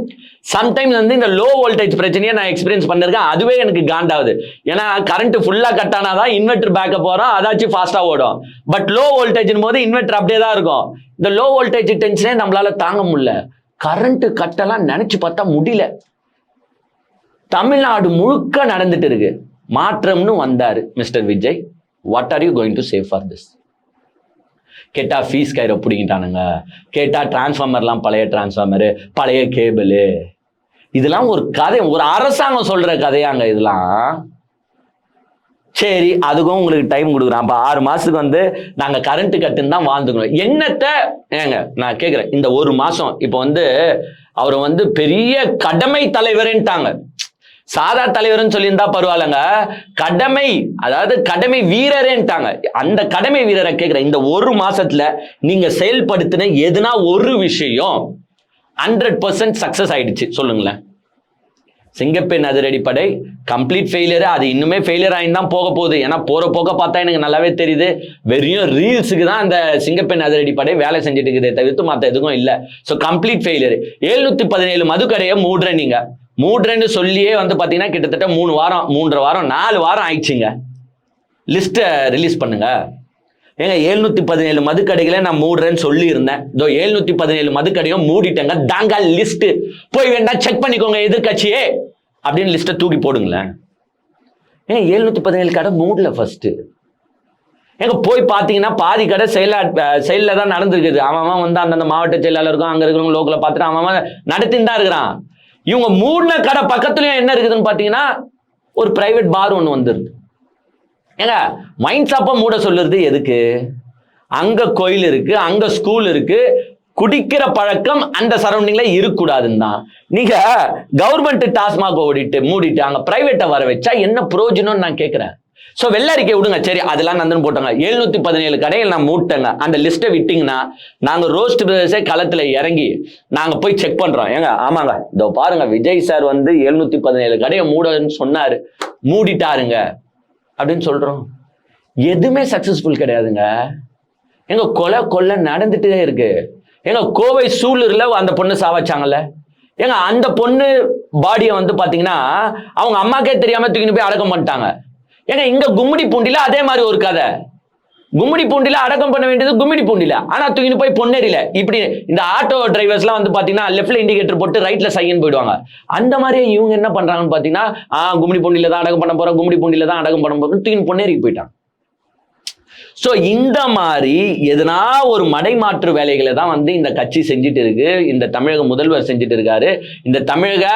சம்டைம்ஸ் வந்து இந்த லோ வோல்டேஜ் பிரச்சனையை நான் எக்ஸ்பீரியன்ஸ் பண்ணிருக்கேன். அதுவே எனக்கு காண்டாகுது. ஏன்னா கரண்ட் ஃபுல்லா கட் ஆனாதான் இன்வெர்டர் பேக்கப் வரும், அதாச்சும் ஃபாஸ்டா ஓடும். பட் லோ வோல்டேஜ் போது இன்வெர்டர் அப்படியே தான் இருக்கும். இந்த லோ வோல்டேஜ் டென்ஷனே நம்மளால தாங்க முடியல. கரண்ட் கட்டெல்லாம் நினைச்சு பார்த்தா முடியல. தமிழ்நாடு முழுக்க நடந்துட்டு இருக்கு. மாற்றம்னு வந்தாரு mister Vijay. What are you going to say for this? கேட்டா ஃபீஸ் கயிறை பிடிங்கிட்டானுங்க, கேட்டா டிரான்ஸ்ஃபார்மர்லாம் பழைய டிரான்ஸ்ஃபார்மரு, பழைய கேபிள், இதெல்லாம் ஒரு கதை, ஒரு அரசாங்கம் சொல்ற கதையாங்க இதெல்லாம். சரி அதுக்கும் உங்களுக்கு டைம் கொடுக்குறேன். அப்ப 6 மாசத்துக்கு வந்து நாங்க கரண்ட் கட்டுன்னு தான் வாழ்ந்துக்கணும். என்னத்தை ஏங்க நான் கேட்கிறேன், இந்த 1 மாசம் இப்ப வந்து அவரை வந்து பெரிய கடமை தலைவர்ன்ட்டாங்க. சாதா தலைவர்னு சொல்லியிருந்தா பரவாயில்லங்க, கடமை அதாவது கடமை வீரரேன்ட்டாங்க. அந்த கடமை வீரரை கேட்கிறேன், இந்த 1 மாசத்துல நீங்க செயல்படுத்தின எதுனா ஒரு விஷயம் 100% சக்சஸ் ஆயிடுச்சு சொல்லுங்களேன். சிங்கப்பெண் அதிரடிப்படை கம்ப்ளீட் ஃபெயிலியர், அது இன்னுமே ஃபெயிலியர் ஆகி தான் போக போகுது. ஏன்னா போற போக பார்த்தா எனக்கு நல்லாவே தெரியுது, வெறும் ரீல்ஸுக்கு தான் அந்த சிங்கப்பெண் அதிரடிப்படை வேலை செஞ்சுட்டு இருக்குதே தவிர்த்து மற்ற எதுவும் இல்லை. So complete failure. 717 மதுக்கடையை மூடுறேன்னு சொல்லியே வந்து பார்த்தீங்கன்னா கிட்டத்தட்ட 3 வாரம் 3.5 வாரம் 4 வாரம் ஆயிடுச்சுங்க. லிஸ்ட்டை ரிலீஸ் பண்ணுங்க. ஏங்க 717 மதுக்கடைகளை நான் மூடுறேன்னு சொல்லி இருந்தேன். 717 மதுக்கடையும் மூடிட்டேங்க. தாங்க லிஸ்ட், போய் வேண்டாம் செக் பண்ணிக்கோங்க எதிர்கட்சியே அப்படின்னு லிஸ்ட்டை தூக்கி போடுங்களேன். ஏங்க 717 கடை மூடல ஃபர்ஸ்ட். எங்க போய் பார்த்தீங்கன்னா பாதி கடை செயலில் தான் நடந்துருக்குது. அவன் வந்து அந்தந்த மாவட்ட செயலாளருக்கும் அங்கே இருக்கிறவங்க லோக்கலில் பார்த்துட்டு அவன் நடத்தின்னு தான் இருக்கிறான். இவங்க மூடின கடை பக்கத்துலயும் என்ன இருக்குதுன்னு பார்த்தீங்கன்னா ஒரு பிரைவேட் பார் ஒன்று வந்துருது. ஏங்க மைண்ட் ஷாப்பை மூட சொல்லுறது எதுக்கு? அங்கே கோயில் இருக்கு, அங்கே ஸ்கூல் இருக்கு, குடிக்கிற பழக்கம் அந்த சரௌண்டிங்ல இருக்கக்கூடாதுன்னு தான். நீங்க கவர்மெண்ட் டாஸ்மாக் மூடிட்டு அங்கே பிரைவேட்டை வர வச்சா என்ன பிரயோஜனம்னு நான் கேட்குறேன். ஸோ வெள்ளரிக்கை விடுங்க, சரி அதெல்லாம் நந்தன் போட்டாங்க. 717 கடையில் நான் மூட்டேங்க. அந்த லிஸ்ட்டை விட்டிங்கன்னா நாங்கள் ரோஸ்ட் பிரதர்ஸே களத்தில் இறங்கி நாங்கள் போய் செக் பண்ணுறோம். ஏங்க ஆமாங்க, இதோ பாருங்க விஜய் சார் வந்து 717 கடையை மூடன்னு சொன்னார், மூடிட்டாருங்க அப்படின்னு சொல்கிறோம். எதுவுமே சக்ஸஸ்ஃபுல் கிடையாதுங்க. எங்க கொலை நடந்துட்டே இருக்கு. எங்க கோவை சூலூரில் அந்த பொண்ணு சாவச்சாங்கல்ல, ஏங்க அந்த பொண்ணு பாடியை வந்து பார்த்தீங்கன்னா அவங்க அம்மாக்கே தெரியாமல் தூக்கின்னு போய் அடக்கம் பண்ணிட்டாங்க. ஏங்க இங்க கும்மிடி பூண்டில அதே மாதிரி ஒரு கதை. கும்மிடி பூண்டில அடக்கம் பண்ண வேண்டியது கும்மிடி பூண்டில, ஆனா தூக்கின்னு போய் பொன்னேரியில. இப்படி இந்த ஆட்டோ டிரைவர்ஸ்லாம் வந்து பாத்தீங்கன்னா லெஃப்ட்ல இண்டிகேட்டர் போட்டு ரைட்ல சைன் போயிடுவாங்க. அந்த மாதிரி இவங்க என்ன பண்றாங்கன்னு பாத்தீங்கன்னா கும்மிடி பூண்டில தான் அடக்கம் பண்ண போறோம், கும்மிடி பூண்டில தான் அடக்கம் பண்ண போறோம், தூக்கின்னு பொன்னேரிக்கு போயிட்டாங்க. ஸோ இந்த மாதிரி எதனா ஒரு மடைமாற்று வேலைகளை தான் வந்து இந்த கட்சி செஞ்சுட்டு இருக்கு, இந்த தமிழக முதல்வர் செஞ்சுட்டு இருக்காரு, இந்த தமிழக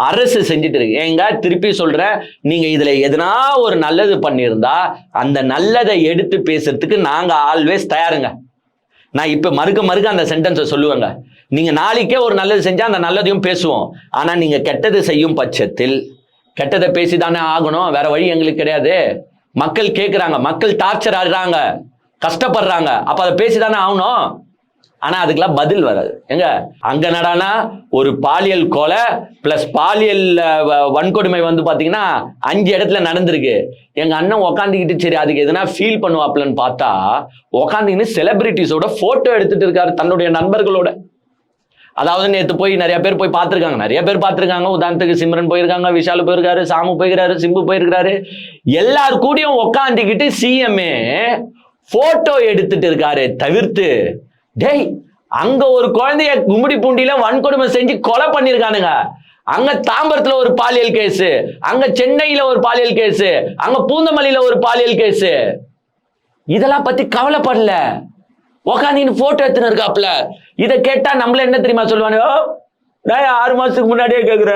அரசு செஞ்சுட்டு இருக்கு. ஏங்க திருப்பி சொல்றேன், நீங்க இதுல எதனா ஒரு நல்லது பண்ணியிருந்தா அந்த நல்லதை எடுத்து பேசுறதுக்கு நாங்க ஆல்வேஸ் தயாருங்க. நான் இப்ப மறுக்க அந்த சென்டென்ஸை சொல்லுவேங்க. நீங்க நாளைக்கே ஒரு நல்லது செஞ்சா அந்த நல்லதையும் பேசுவோம். ஆனா நீங்க கெட்டது செய்யும் பட்சத்தில் கெட்டதை பேசிதானே ஆகணும், வேற வழி எங்களுக்கு கிடையாது. மக்கள் கேட்குறாங்க, மக்கள் டார்ச்சர் ஆடுறாங்க, கஷ்டப்படுறாங்க, அப்ப அதை பேசிதானே ஆகணும். ஆனா அதுக்கெல்லாம் பதில் வராது. எங்க அங்க நடானா ஒரு பாலியல் கொலை பிளஸ் பாலியல் வன்கொடுமை வந்து பாத்தீங்கன்னா 5 இடத்துல நடந்திருக்கு. எங்க அண்ணன் உக்காந்துக்கிட்டு சரி அதுக்கு எதனா ஃபீல் பண்ணுவாப்லன்னு பார்த்தா உக்காந்துக்கின்னு செலிபிரிட்டிஸோட போட்டோ எடுத்துட்டு இருக்காரு தன்னுடைய நண்பர்களோட. அதாவது நேற்று போய் நிறைய பேர் போய் பார்த்துருக்காங்க. உதாரணத்துக்கு சிம்ரன் போயிருக்காங்க, விஷால் போயிருக்காரு, சாமு போயிருக்காரு, சிம்பு போயிருக்காரு. எல்லாரு கூடயும் உக்காந்துக்கிட்டு சிஎம்ஏ போட்டோ எடுத்துட்டு இருக்காரு. தவிர்த்து டேய் அங்க ஒரு குழந்தைய கும்மிடி பூண்டியில வன்கொடுமை செஞ்சு கொலை பண்ணிருக்கானுங்க, அங்க தாம்பரத்துல ஒரு பாலியல் கேஸ், அங்க சென்னையில ஒரு பாலியல் கேஸ், அங்க பூந்தமல்லியில ஒரு பாலியல் கேஸ். இதெல்லாம் பத்தி கவலைப்படல, உக்காந்து போட்டோ எடுத்துன்னு இருக்காப்ல. இதை கேட்டா நம்மள என்ன தெரியுமா சொல்லுவானோ, 6 மாசத்துக்கு முன்னாடியே கேக்குற,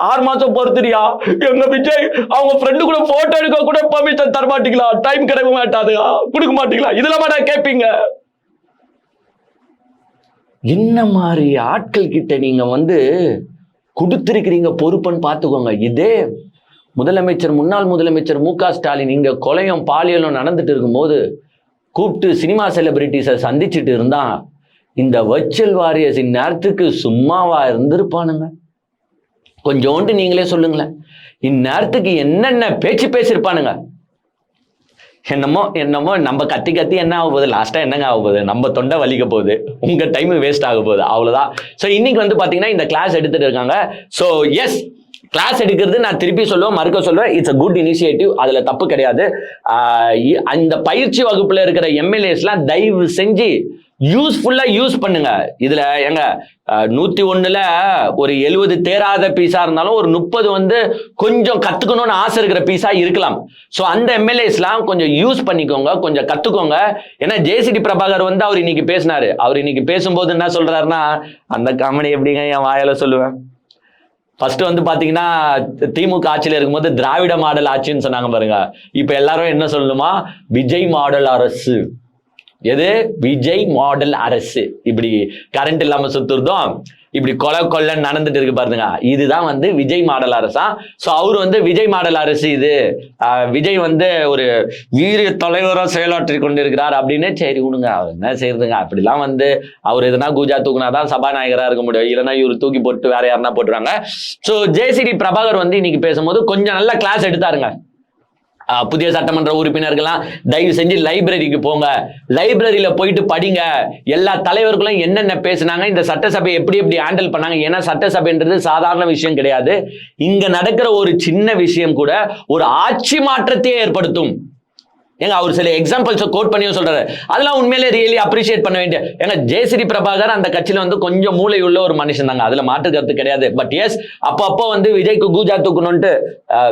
6 மாசம் பொறுத்துறியா, எங்க விஜய் அவங்க ஃப்ரெண்டு கூட போட்டோ எடுக்க கூட பெர்மிஷன் தர மாட்டீங்களா, டைம் கிடைக்க மாட்டாதுயா, கொடுக்க மாட்டீங்களா, இதெல்லாம் நான் கேட்பீங்க. என்ன மாதிரி ஆட்கள் கிட்ட நீங்க வந்து கொடுத்திருக்கிறீங்க பொறுப்புன்னு பார்த்துக்கோங்க. இதே முன்னாள் முதலமைச்சர் மு.க. ஸ்டாலின் இங்க கொலையும் பாலியலும் நடந்துட்டு இருக்கும்போது கூப்பிட்டு சினிமா செலிபிரிட்டிஸை சந்திச்சுட்டு இருந்தா இந்த வர்ச்சுவல் வாரியர்ஸ் இந்நேரத்துக்கு சும்மாவா இருந்திருப்பானுங்க? கொஞ்சோண்டு நீங்களே சொல்லுங்களேன், இந்நேரத்துக்கு என்னென்ன பேச்சு பேசியிருப்பானுங்க. என்னமோ நம்ம கத்தி என்ன ஆக போகுது, லாஸ்டா என்னங்க ஆக போகுது, நம்ம தொண்டை வலிக்க போகுது, உங்க டைம் வேஸ்ட் ஆக போகுது, அவ்வளவுதான். ஸோ இன்னைக்கு வந்து பாத்தீங்கன்னா இந்த கிளாஸ் எடுத்துட்டு இருக்காங்க. ஸோ எஸ், கிளாஸ் எடுக்கிறது நான் திருப்பி சொல்லுவேன், இட்ஸ் அ குட் இனிஷியேட்டிவ், அதுல தப்பு கிடையாது. அந்த பயிற்சி வகுப்புல இருக்கிற எம்எல்ஏஸ்லாம் தயவு செஞ்சு யூஸ்ஃபுல்லா யூஸ் பண்ணுங்க. இதுல எங்க 101ல ஒரு 70 தேராத பீஸா இருந்தாலும் ஒரு 30 வந்து கொஞ்சம் கத்துக்கணும்னு ஆசை இருக்கிற பீஸா இருக்கலாம். ஸோ அந்த எம்எல்ஏஸ்லாம் கொஞ்சம் யூஸ் பண்ணிக்கோங்க, கொஞ்சம் கத்துக்கோங்க. ஏன்னா ஜேசிடி பிரபாகர் வந்து அவர் இன்னைக்கு பேசினாரு. அவர் இன்னைக்கு பேசும்போது என்ன சொல்றாருன்னா, அந்த காமெடி எப்படிங்க என் வாயால சொல்லுவேன். ஃபர்ஸ்ட் வந்து பாத்தீங்கன்னா திமுக ஆட்சியில் இருக்கும்போது திராவிட மாடல் ஆட்சின்னு சொன்னாங்க பாருங்க. இப்ப எல்லாரும் என்ன சொல்லணுமா, விஜய் மாடல் அரசு. எது? விஜய் மாடல் அரசு. இப்படி கரண்ட் இல்லாம சுத்துறதும் இப்படி கொலை நடந்துட்டு இருக்கு பாருங்க, இதுதான் வந்து விஜய் மாடல் அரசா. ஸோ அவர் வந்து விஜய் மாடல் அரசு இது, விஜய் வந்து ஒரு வீரிய தலைவராக செயலாற்றி கொண்டிருக்கிறார் அப்படின்னு. சரி விடுங்க, அவர் என்ன செய்யறதுங்க, அப்படிலாம் வந்து அவர் எதுனா கூஜா தூக்குனாதான் சபாநாயகராக இருக்க முடியும், இல்லைன்னா இவர் தூக்கி போட்டு வேற யாருன்னா போட்டுருவாங்க. ஸோ ஜேசிடி பிரபாகர் வந்து இன்னைக்கு பேசும்போது கொஞ்சம் நல்ல கிளாஸ் எடுத்தாருங்க. புதிய சட்டமன்ற உறுப்பினர்கள்லாம் தயவு செஞ்சு லைப்ரரிக்கு போங்க, லைப்ரரியில போயிட்டு படிங்க, எல்லா தலைவர்களும் என்னென்ன பேசினாங்க, இந்த சட்டசபையை எப்படி ஹேண்டில் பண்ணாங்க. ஏன்னா சட்டசபைன்றது சாதாரண விஷயம் கிடையாது. இங்க நடக்கிற ஒரு சின்ன விஷயம் கூட ஒரு ஆட்சி மாற்றத்தையே ஏற்படுத்தும். ஏங்க அவர் சில எக்ஸாம்பிள்ஸை கோட் பண்ணியும் சொல்றாரு, அதெல்லாம் உண்மையிலே ரியலி அப்ரிஷியேட் பண்ண வேண்டிய. ஏங்க ஜெயஸ்ரீ பிரபாகர் அந்த கட்சியில வந்து கொஞ்சம் மூளை உள்ள ஒரு மனுஷன் தாங்க, அதுல மாற்று கருத்து கிடையாது. பட் எஸ் அப்பப்போ வந்து விஜய்க்கு கூஜா தூக்கணும்ட்டு,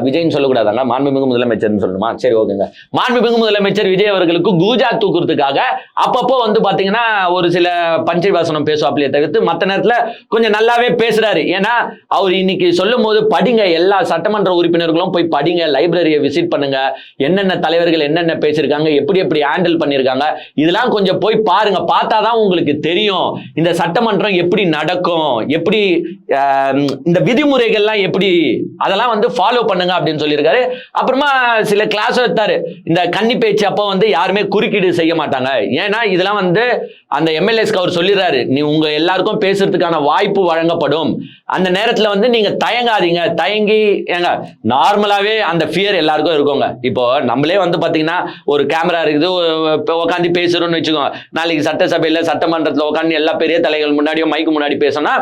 விஜய்னு சொல்லக்கூடாதாங்க, மாண்புமிகு முதலமைச்சர்னு சொல்லணுமா, சரி ஓகேங்க, மாண்புமிகு முதலமைச்சர் விஜய் அவர்களுக்கு கூஜா தூக்குறதுக்காக அப்பப்போ வந்து பாத்தீங்கன்னா ஒரு சில பஞ்சை வாசனம் பேசுவாப்பிலே தவிர்த்து மற்ற நேரத்துல கொஞ்சம் நல்லாவே பேசுறாரு. ஏன்னா அவர் இன்னைக்கு சொல்லும் போது படிங்க, எல்லா சட்டமன்ற உறுப்பினர்களும் போய் படிங்க, லைப்ரரியை விசிட் பண்ணுங்க, என்னென்ன தலைவர்கள் என்னென்ன பேசியிருக்காங்க, எப்படி எப்படி ஹேண்டில் பண்ணியிருக்காங்க, இதெல்லாம் கொஞ்சம் போய் பாருங்க. பார்த்தாதான் உங்களுக்கு தெரியும் இந்த சட்டமன்றம் எப்படி நடக்கும், எப்படி இந்த விதிமுறைகள்லாம் எப்படி, அதெல்லாம் வந்து ஃபாலோ பண்ணுங்க அப்படின்னு சொல்லியிருக்காரு. அப்புறமா சில கிளாஸ் எடுத்தாரு. இந்த கன்னி பேச்சு அப்போ வந்து யாருமே குறுக்கீடு செய்ய மாட்டாங்க, ஏன்னா இதெல்லாம் வந்து அந்த எம்எல்ஏஸ்க்கு அவர் சொல்லிடுறாரு, நீ உங்க எல்லாருக்கும் பேசுறதுக்கான வாய்ப்பு வழங்கப்படும், அந்த நேரத்துல வந்து நீங்க தயங்காதீங்க. தயங்கி ஏங்க நார்மலாவே அந்த ஃபியர் எல்லாருக்கும் இருக்குங்க. இப்போ நம்மளே வந்து பாத்தீங்கன்னா ஒரு கேமரா இருக்குது, உட்காந்து பேசுறோம்னு வச்சுக்கோங்க, நாளைக்கு சட்டசபையில சட்டமன்றத்துல உட்காந்து எல்லா பெரிய தலைகள் முன்னாடியும் மைக்கு முன்னாடி பேசணும்னா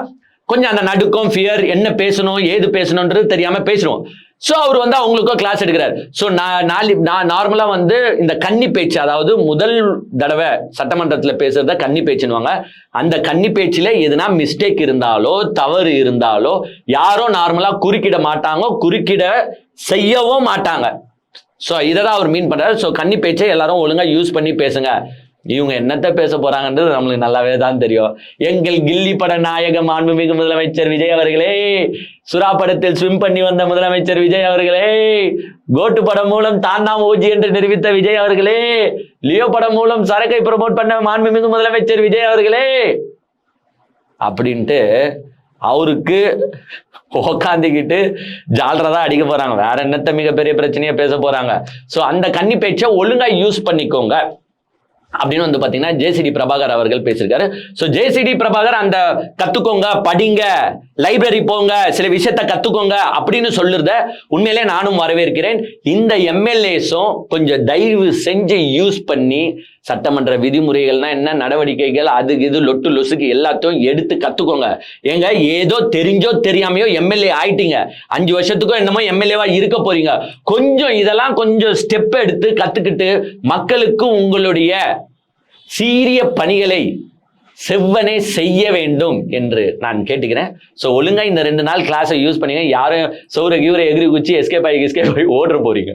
கொஞ்சம் அந்த நடுக்கம், ஃபியர், என்ன பேசணும் ஏது பேசணும்ன்றது தெரியாம பேசுறோம். ஸோ அவர் வந்து அவங்களுக்கும் கிளாஸ் எடுக்கிறார். ஸோ நான் நார்மலா வந்து இந்த கன்னி பேச்சு, அதாவது முதல் தடவை சட்டமன்றத்தில் பேசுறத கன்னி பேச்சுன்னுவாங்க. அந்த கன்னி பேச்சில் எதுனா மிஸ்டேக் இருந்தாலோ தவறு இருந்தாலோ யாரோ நார்மலா குறுக்கிட மாட்டாங்க, குறுக்கிட செய்யவும் மாட்டாங்க. ஸோ இதை தான் அவர் மீன் பண்றாரு. ஸோ கன்னி பேச்சை எல்லாரும் ஒழுங்கா யூஸ் பண்ணி பேசுங்க. இவங்க என்னத்த பேச போறாங்கன்றது நம்மளுக்கு நல்லாவே தான் தெரியும். எங்கள் கில்லி பட நாயக மாண்புமிகு முதலமைச்சர் விஜய் அவர்களே, சுறா படத்தில் ஸ்விம் பண்ணி வந்த முதலமைச்சர் விஜய் அவர்களே, கோட்டு படம் மூலம் தான் ஓஜி என்று நிரூபித்த விஜய் அவர்களே, லியோ படம் மூலம் சரக்கை ப்ரமோட் பண்ண மாண்புமிகு முதலமைச்சர் விஜய் அவர்களே அப்படின்ட்டு அவருக்கு உக்காந்துக்கிட்டு ஜாலரதான் அடிக்க போறாங்க. வேற என்னத்த மிகப்பெரிய பிரச்சனையா பேச போறாங்க. ஸோ அந்த கன்னி பேச்சை ஒழுங்கா யூஸ் பண்ணிக்கோங்க அப்படின்னு வந்து பாத்தீங்கன்னா ஜேசிடி பிரபாகர் அவர்கள் பேசியிருக்காரு. ஸோ ஜேசிடி பிரபாகர் அந்த கத்துக்கோங்க, படிங்க, லைப்ரரி போங்க, சில விஷயத்த கத்துக்கோங்க அப்படின்னு சொல்லுறத உண்மையிலே நானும் வரவேற்கிறேன். இந்த எம்எல்ஏஸும் கொஞ்சம் தயவு செஞ்சு யூஸ் பண்ணி சட்டமன்ற விதிமுறைகள்னா என்ன, நடவடிக்கைகள், அது இது லொட்டு லொசுக்கு எல்லாத்தையும் எடுத்து கத்துக்கோங்க. ஏங்க ஏதோ தெரிஞ்சோ தெரியாமையோ எம்எல்ஏ ஆயிட்டீங்க, 5 வருஷத்துக்கோ என்னமோ எம்எல்ஏவா இருக்க போறீங்க. கொஞ்சம் இதெல்லாம் கொஞ்சம் ஸ்டெப் எடுத்து கத்துக்கிட்டு மக்களுக்கு உங்களுடைய சீரிய பணிகளை செவ்வனே செய்ய வேண்டும் என்று நான் கேட்டுக்கிறேன். ஸோ ஒழுங்கா இந்த 2 நாள் கிளாஸை யூஸ் பண்ணீங்க. யாரும் சௌர கியூரை எகிரி குச்சி எஸ்கேப் ஆகி ஓடுற போறீங்க.